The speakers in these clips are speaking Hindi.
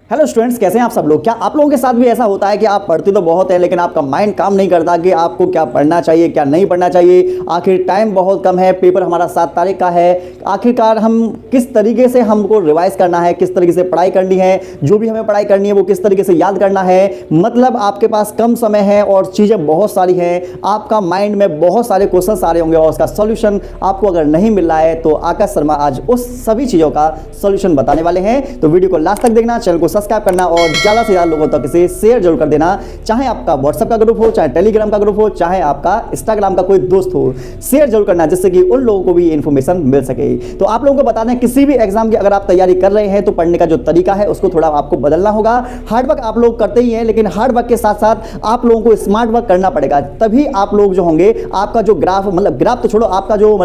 हेलो स्टूडेंट्स, कैसे हैं आप सब लोग। क्या आप लोगों के साथ भी ऐसा होता है कि आप पढ़ते तो बहुत हैं लेकिन आपका माइंड काम नहीं करता कि आपको क्या पढ़ना चाहिए क्या नहीं पढ़ना चाहिए। आखिर टाइम बहुत कम है, पेपर हमारा 7 तारीख का है। आखिरकार हम किस तरीके से हमको रिवाइज करना है, किस तरीके से पढ़ाई करनी है, जो भी हमें पढ़ाई करनी है वो किस तरीके से याद करना है। मतलब आपके पास कम समय है और चीज़ें बहुत सारी हैं, आपका माइंड में बहुत सारे क्वेश्चन आ रहे होंगे और उसका सोल्यूशन आपको अगर नहीं मिल रहा है तो आकाश शर्मा आज उस सभी चीज़ों का सोल्यूशन बताने वाले हैं। तो वीडियो को लास्ट तक देखना, चैनल को सब्सक्राइब करना और ज़्यादा से ज़्यादा लोगों तक इसे शेयर जरूर कर देना। चाहे आपका व्हाट्सएप का ग्रुप हो, चाहे टेलीग्राम का ग्रुप हो, चाहे आपका इंस्टाग्राम का कोई दोस्त हो, शेयर जरूर करना जिससे कि उन लोगों को भी इन्फॉर्मेशन मिल सके। तो आप लोगों को बता दें, किसी भी एग्जाम की अगर आप तैयारी कर रहे हैं तो पढ़ने का जो तरीका है उसको थोड़ा आपको बदलना होगा। हार्ड वर्क आप लोग करते ही हैं लेकिन हार्ड वर्क के साथ साथ आप लोगों को स्मार्ट वर्क करना पड़ेगा, तभी आप लोग जो होंगे आपका जो ग्राफ तो छोड़ो, आपका जो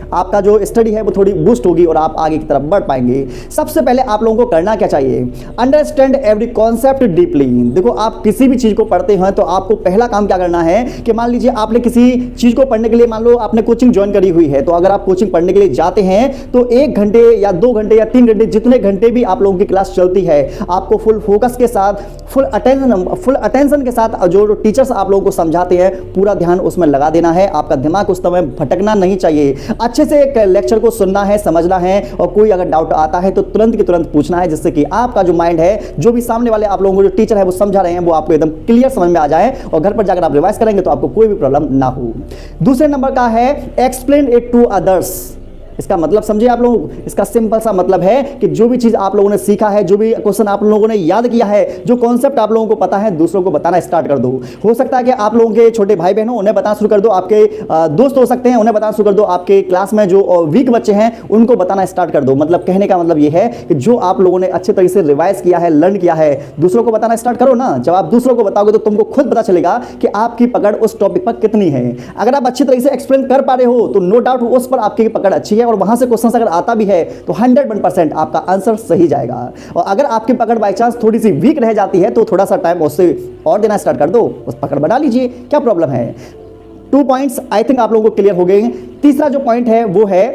आपका जो स्टडी है वो थोड़ी बूस्ट होगी और आप आगे की तरफ बढ़ पाएंगे। सबसे पहले आप लोगों को करना क्या चाहिए, अंडरस्टैंड एवरी कॉन्सेप्ट डीपली। देखो, आप किसी भी चीज को पढ़ते हैं तो आपको पहला काम क्या करना है कि मान लीजिए आपने किसी चीज को पढ़ने के लिए, मान लो आपने कोचिंग ज्वाइन करी हुई है, तो अगर आप कोचिंग पढ़ने के लिए जाते हैं तो 1 घंटे या 2 घंटे या 3 घंटे, जितने घंटे भी आप लोगों की क्लास चलती है, आपको फुल फोकस के साथ, फुल अटेंशन के साथ जो टीचर्स आप लोगों को समझाते हैं पूरा ध्यान उसमें लगा देना है। आपका दिमाग उस समय भटकना नहीं चाहिए। अच्छे से एक लेक्चर को सुनना है, समझना है और कोई अगर डाउट आता है तो तुरंत की तुरंत पूछना है, जिससे कि आपका जो माइंड है, जो भी सामने वाले आप लोगों को जो टीचर है वो समझा रहे हैं, वो आपको एकदम क्लियर समझ में आ जाए और घर पर जाकर आप रिवाइज करेंगे तो आपको कोई भी प्रॉब्लम ना हो। दूसरे नंबर का है एक्सप्लेन इट टू अदर्स। इसका मतलब समझिए आप लोग, इसका सिंपल सा मतलब है कि जो भी चीज आप लोगों ने सीखा है, जो भी क्वेश्चन आप लोगों ने याद किया है, जो कॉन्सेप्ट आप लोगों को पता है, दूसरों को बताना स्टार्ट कर दो। हो सकता है कि आप लोगों के छोटे भाई बहन हो, उन्हें बताना शुरू कर दो। आपके दोस्त हो सकते हैं, उन्हें बताना शुरू कर दो। आपके क्लास में जो वीक बच्चे हैं उनको बताना स्टार्ट कर दो। मतलब कहने का मतलब यह है कि जो आप लोगों ने अच्छे तरीके से रिवाइज किया है, लर्न किया है, दूसरों को बताना स्टार्ट करो ना। जब आप दूसरों को बताओगे तो तुमको खुद पता चलेगा कि आपकी पकड़ उस टॉपिक पर कितनी है। अगर आप अच्छी तरीके से एक्सप्लेन कर पा रहे हो तो नो डाउट उस पर आपकी पकड़ अच्छी है और वहां से क्वेश्चन आता भी है तो 101% आपका आंसर सही जाएगा। और अगर आपकी पकड़ बाय चांस थोड़ी सी वीक रह जाती है तो थोड़ा सा टाइम उससे और देना स्टार्ट कर दो, उस पकड़ बढ़ा लीजिए, क्या प्रॉब्लम है। 2 पॉइंट्स आई थिंक आप लोगों को क्लियर हो गए। तीसरा जो पॉइंट है वो है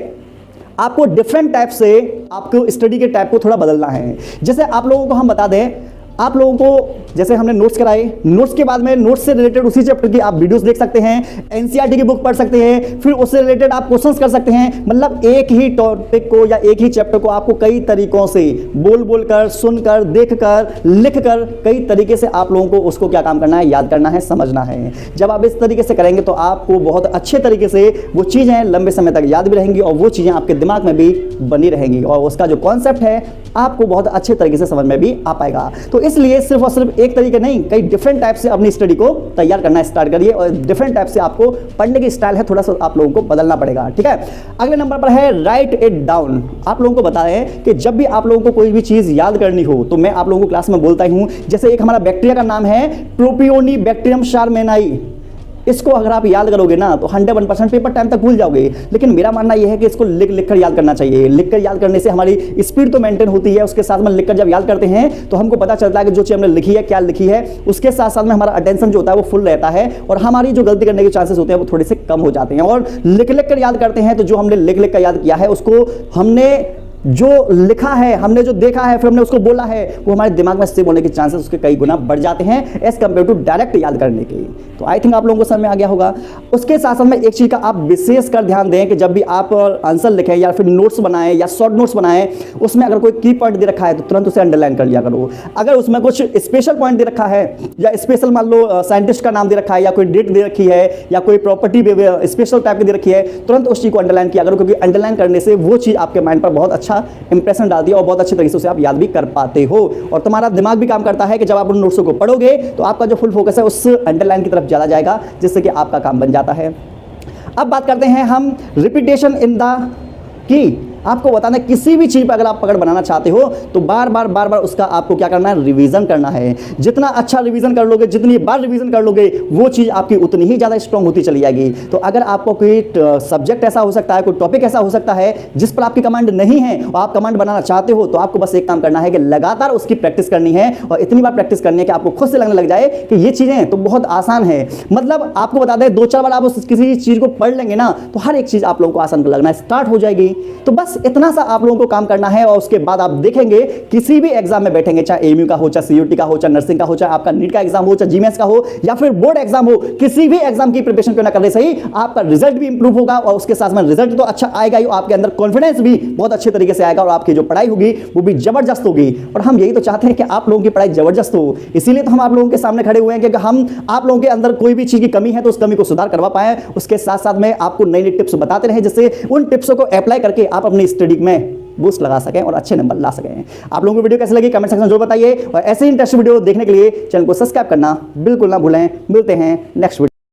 आपको डिफरेंट टाइप से आपको स्टडी के टाइप को थोड़ा बदलना है। जैसे आप लोगों को हम बता दें, आप लोगों को जैसे हमने नोट्स कराए, नोट्स के बाद में नोट्स से रिलेटेड उसी चैप्टर की आप वीडियोस देख सकते हैं, एनसीईआरटी की बुक पढ़ सकते हैं, फिर उससे रिलेटेड आप क्वेश्चंस कर सकते हैं। मतलब एक ही टॉपिक को या एक ही चैप्टर को आपको कई तरीकों से बोल कर, सुनकर, देखकर, लिखकर, कई तरीके से आप लोगों को उसको क्या काम करना है, याद करना है, समझना है। जब आप इस तरीके से करेंगे तो आपको बहुत अच्छे तरीके से वो चीज़ें लंबे समय तक याद भी रहेंगी और वो चीज़ें आपके दिमाग में भी बनी रहेंगी और उसका जो कॉन्सेप्ट है आपको बहुत अच्छे तरीके से समझ में भी आ पाएगा। तो इसलिए सिर्फ और सिर्फ एक तरीके नहीं, कई डिफरेंट टाइप से अपनी स्टडी को तैयार करना स्टार्ट करिए और डिफरेंट टाइप से आपको पढ़ने की स्टाइल है थोड़ा सा आप लोगों को बदलना पड़ेगा। ठीक है, अगले नंबर पर है राइट इट डाउन। आप लोगों को बता रहे हैं कि जब भी आप लोगों को कोई भी चीज याद करनी हो तो मैं आप लोगों को क्लास में बोलता ही हूं, जैसे एक हमारा बैक्टीरिया का नाम है प्रोपियोनिबैक्टीरियम शारमेनाई। इसको अगर आप याद करोगे ना तो 101% पेपर टाइम तक भूल जाओगे। लेकिन मेरा मानना यह है कि इसको लिख कर याद करना चाहिए। लिख कर याद करने से हमारी स्पीड तो मेंटेन होती है, उसके साथ में लिख कर जब याद करते हैं तो हमको पता चलता है कि जो चीज़ हमने लिखी है, क्या लिखी है, उसके साथ साथ में हमारा अटेंशन जो होता है वो फुल रहता है और हमारी जो गलती करने के चांसेस होते हैं वो थोड़े से कम हो जाते हैं। और लिख कर याद करते हैं तो जो हमने लिख कर याद किया है, उसको हमने जो लिखा है, हमने जो देखा है, फिर हमने उसको बोला है, वो हमारे दिमाग में सेव होने के चांसेस उसके कई गुना बढ़ जाते हैं एज कम्पेयर टू डायरेक्ट याद करने के। तो आई थिंक आप लोगों को समझ में आ गया होगा। उसके साथ साथ में एक चीज़ का आप विशेष कर ध्यान दें कि जब भी आप आंसर लिखें या फिर नोट्स बनाएं या शॉर्ट नोट्स बनाएं, उसमें अगर कोई की पॉइंट दे रखा है तो तुरंत उसे अंडरलाइन कर लिया करो। अगर उसमें कुछ स्पेशल पॉइंट दे रखा है या स्पेशल मान लो साइंटिस्ट का नाम दे रखा है या कोई डेट दे रखी है या कोई प्रॉपर्टी स्पेशल टाइप की दे रखी है, तुरंत उस चीज़ को अंडरलाइन किया करो, क्योंकि अंडरलाइन करने से वो चीज़ आपके माइंड पर बहुत अच्छा इंप्रेशन डाल दिया और बहुत अच्छे तरीके से उसे आप याद भी कर पाते हो। और तुम्हारा दिमाग भी काम करता है कि जब आप उन नोट्सों को पढ़ोगे तो आपका जो फुल फोकस है उस अंडरलाइन की तरफ ज़्यादा जाएगा, जिससे कि आपका काम बन जाता है। अब बात करते हैं हम रिपीटेशन इन द की। आपको बताना है किसी भी चीज़ पर अगर आप पकड़ बनाना चाहते हो तो बार बार उसका आपको क्या करना है, रिवीजन करना है। जितना अच्छा रिवीजन कर लोगे, जितनी बार रिवीजन कर लोगे, वो चीज़ आपकी उतनी ही ज़्यादा स्ट्रांग होती चली जाएगी। तो अगर आपको कोई सब्जेक्ट ऐसा हो सकता है, कोई टॉपिक ऐसा हो सकता है जिस पर आपकी कमांड नहीं है और आप कमांड बनाना चाहते हो, तो आपको बस एक काम करना है कि लगातार उसकी प्रैक्टिस करनी है और इतनी बार प्रैक्टिस करनी है कि आपको खुद से लगने लग जाए कि ये चीज़ें तो बहुत आसान है। मतलब आपको बता दें 2-4 बार आप किसी चीज़ को पढ़ लेंगे ना तो हर एक चीज़ आप लोगों को आसान लगना स्टार्ट हो जाएगी। तो बस बस इतना सा आप लोगों को काम करना है और उसके बाद आप देखेंगे किसी भी एग्जाम में बैठेंगे, चाहे एमयू का हो, चाहे सीयूटी का हो, चाहे नर्सिंग का हो, चाहे आपका नीट का एग्जाम हो, चाहे जीमेंस का हो या फिर बोर्ड एग्जाम हो, किसी भी एग्जाम की प्रिपरेशन क्यों ना करने सही, आपका रिजल्ट भी इंप्रूव होगा और उसके साथ में रिजल्ट तो अच्छा आएगा ही, आपके अंदर कॉन्फिडेंस भी बहुत अच्छे तरीके से आएगा और आपकी जो पढ़ाई होगी वो भी जबरदस्त होगी। और हम यही तो चाहते हैं कि आप लोगों की पढ़ाई जबरदस्त हो, इसीलिए तो हम आप लोगों के सामने खड़े हुए हैं कि हम आप लोगों के अंदर कोई भी चीज की कमी है तो उस कमी को सुधार करवा पाए, उसके साथ साथ में आपको नई नई टिप्स बताते रहे जिससे उन टिप्सों को अप्लाई करके आप अपनी स्टडी में बूस्ट लगा सकें और अच्छे नंबर ला सकें। आप लोगों को वीडियो कैसी लगी कमेंट सेक्शन में जरूर बताइए और ऐसे ही इंटरेस्टिंग वीडियो देखने के लिए चैनल को सब्सक्राइब करना बिल्कुल ना भूलें। मिलते हैं नेक्स्ट वीडियो।